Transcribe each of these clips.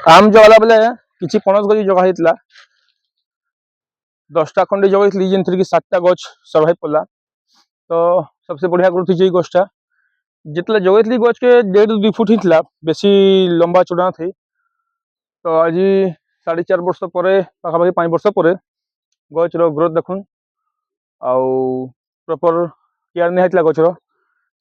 आम जगला बेले किसी पनस गज जगह होता 10टा खंडे जगह जेन कि 7टा गच सर्वाइव कला। तो सबसे बढ़िया ग्रोथ हो गछटा जितने जगह गच के 1.5-2 फुट ही बेसी लंबा चौड़ा थी। तो आज 4.5 वर्ष पर पाखापाखि 5 वर्ष पर गचर ग्रोथ देखुन आउ प्रॉपर केयर नहीं होता गचर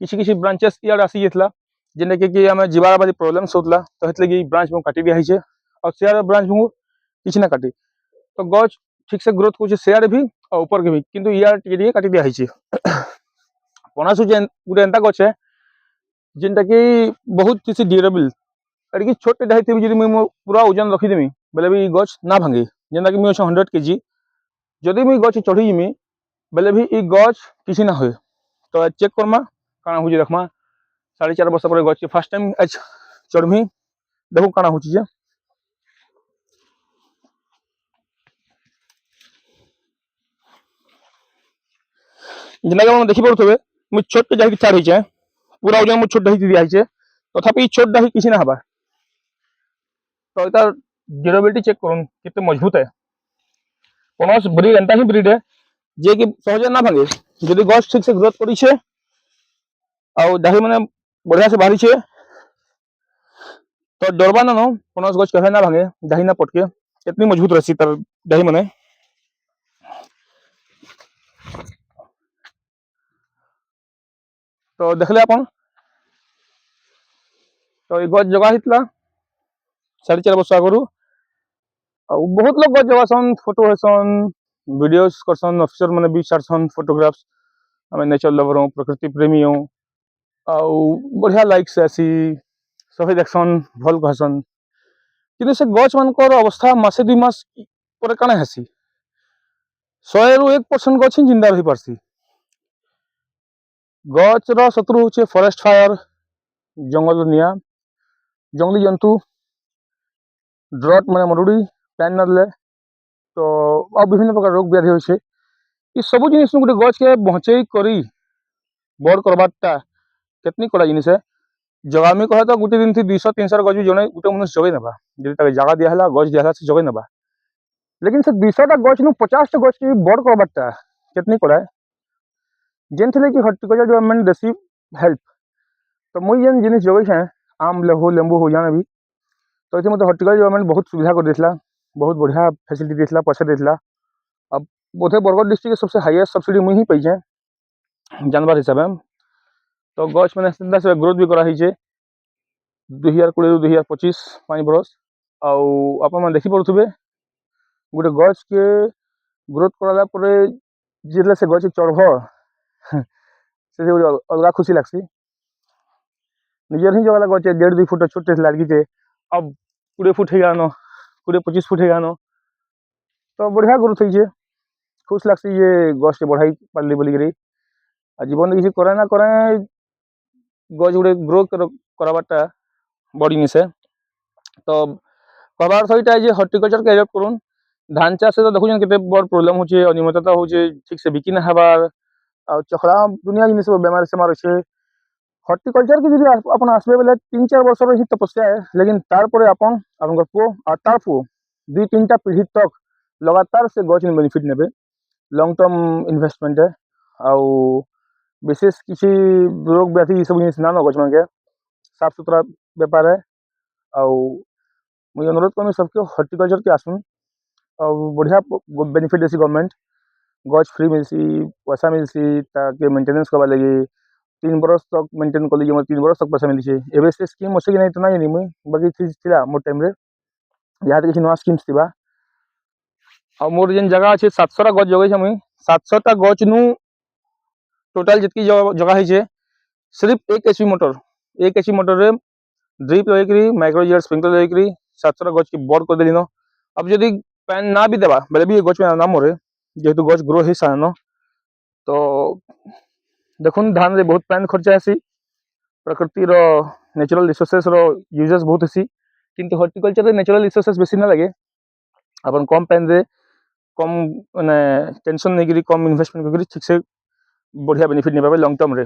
किसी किसी ब्रांचेस इड आसी जाता जेने कि आम जीवार बारी प्रोब्लेम्स होता तो हेतु ब्रांच को काटी दिखाई और सेयार ब्रांच को किसी ना काटी तो गच ठीक से ग्रोथ कर सेयार भी और ऊपर के भी किंतु यार टे काटी दिखाई। पनास गोटे एंता गच है जेनटा कि बहुत किसी ड्यूरेबल एडिकी छोटे डाही थी जी मुझे पूरा ओजन रखीदेमी बेले भी गच ना भांगे जेनटा कि मुझे 100 kg जदि मुझे गच चढ़ीजिमी बेले भी ई गच किसी ना हुए। तो चेक करमा काଣା हो देखमा 4.5 वर्ष पर गच के फास्ट टाइम आज चढ़मी देखो काଣା हो जेना देखी पारे मुझे छोटे डाही स्टार्ट हो पूरा ओजन मुझे छोट डाही दिखाई तथापि छोट डाही किसी ना हवा। तो यार ड्यूरेबिलिटी चेक करूँ कितने मजबूत है। पनस ब्रिड एंता ही ब्रिड है जे कि सहजे ना भांगे जदि गछ ठीक से ग्रोथ करी छे और डाही मैंने बढ़िया से बाहरी छे तो डरबा ना पनस गछ कहे ना भांगे डाही ना पटके इतनी मजबूत रही तर डाही मैंने। तो देखले अपन तो ये गछ जगह होता 4.5 वर्ष आगु बहुत लोग गछ जगासन फोटो हेसन वीडियोस करसन अफिसर मैंने भी छाड़सन फोटोग्राफ्स आम नेचर लवर हूँ प्रकृति प्रेमी हूँ आउ बढ़िया लाइक्स आसी सभी देखसन भल कहसन कि से गछ मान अवस्था मसे 2 मास पर काना हेसी 100 रु 1% गछ ही जिंदा रही पारसी। गचर शत्रु होचे फॉरेस्ट फायर जंगल निया जंगली जंतु ड्रट मैंने मरुड़ी पैन नदले तो अब विभिन्न प्रकार रोग व्याधि होचे ये सब जिनिस गोटे गच के बहचई करी बड़ करवाटा केतनी कड़ा जिनिस है। जगामी कहे तो गोटे दिन 200-300 गज भी जड़े गोटे मनुष्य जगै ना जी जगह दिहला गच दिहला से जगै ना लेकिन से 200टा गच नु 50टा गच के बड़ करवाटा केतनी कड़ा जेन थे कि हॉर्टिकल्चर डिपार्टमेंट देसी हेल्प तो मुई जेन जिनिस जगै आम हो लेंबू हो जाने भी तो ये मतलब हॉर्टिकल्चर डिपार्टमेंट बहुत सुविधा कर देता बहुत बढ़िया फैसिलिटी देता पैसा देता। अब बोधे बरगढ़ डिस्ट्रिक्ट सबसे हाईएस्ट सब्सिडी मुई ही पाई जानवर हिसाब से। तो गच मैंने से ग्रोथ भी कराई 2020-2025 5 बरस आप देखी पारे गोटे गच के ग्रोथ कराला जितने से गच चढ़ से अलग खुशी लगसी निजर ही जगह गच 1.5-2 फुट छोटे से लगी अब 20 फुट हो 20-25 फुट हो तो बढ़िया ग्रोथ हो खुश लगसी ये गच के बढ़ाई पार्ली बोलिकी जीवन किसी करे ना करे गच गोटे ग्रो करवाटा बड़ जिनिस है। तो कहबार सहीटा है हॉर्टिकल्चर के एडप्ट करूँ धान चाष से तो देखुन केते बड़ प्रोब्लेम होचे अनियमितता होचे ठीक से बिकी ना हबार और चखड़ा दुनिया जिनिस बेमार सेमार अच्छे हॉर्टिकल्चर की जी अपन आसबे बेले 3-4 वर्ष ही तपस्या है लेकिन तारपरे अपन आपन पुओ और तार पुओ 2-3टा पीढ़ी तक लगातार से गच बेनिफिट नेबे लॉन्ग टर्म इन्वेस्टमेंट है आउ विशेष किसी रोग व्याधि सब जिनिस ना गच के साफ सुथरा बेपार है आउ मुझे अनुरोध कमी सबके हॉर्टिकल्चर के आसुन और बढ़िया बेनिफिट देसी गवर्नमेंट गच फ्री मिलसी पैसा मिलसी ताकि मेंटेनेंस करवा लगी 3 बरस तक मेंटेन कर लीजिए 3 बरस तक पैसा मिली एवं से स्कीम अच्छे कि नहीं तो नहीं मुई बाकी थी मोर टाइम यहाँ किसी नुआ स्कीम्स थी और मोर जेन जगह अच्छे 700टा गच जगह मुई 700टा गच नु टोटाल जितकी जगह है सिर्फ 1 HP मोटर ड्रिप लगे माइक्रो जेट स्प्रिंकलर लगे 700टा गच की बड़ कर देली न। अब जदि पैन ना भी देवा बेले भी गच में ना मरे जेहेतु गच ग्रो ही सारे न तो देखुन धान रे बहुत पैन खर्चा है प्रकृति रो नेचुरल रिसोर्सेस रो यूजेस बहुत है किंतु हॉर्टिकल्चर रे नेचुरल रिसोर्सेस बेसी ना लगे अपन कम पैन रे कम माने टेंशन नहीं करी कम इन्वेस्टमेंट करी ठीक से बढ़िया बेनिफिट नहीं पाए लॉन्ग टर्म रे।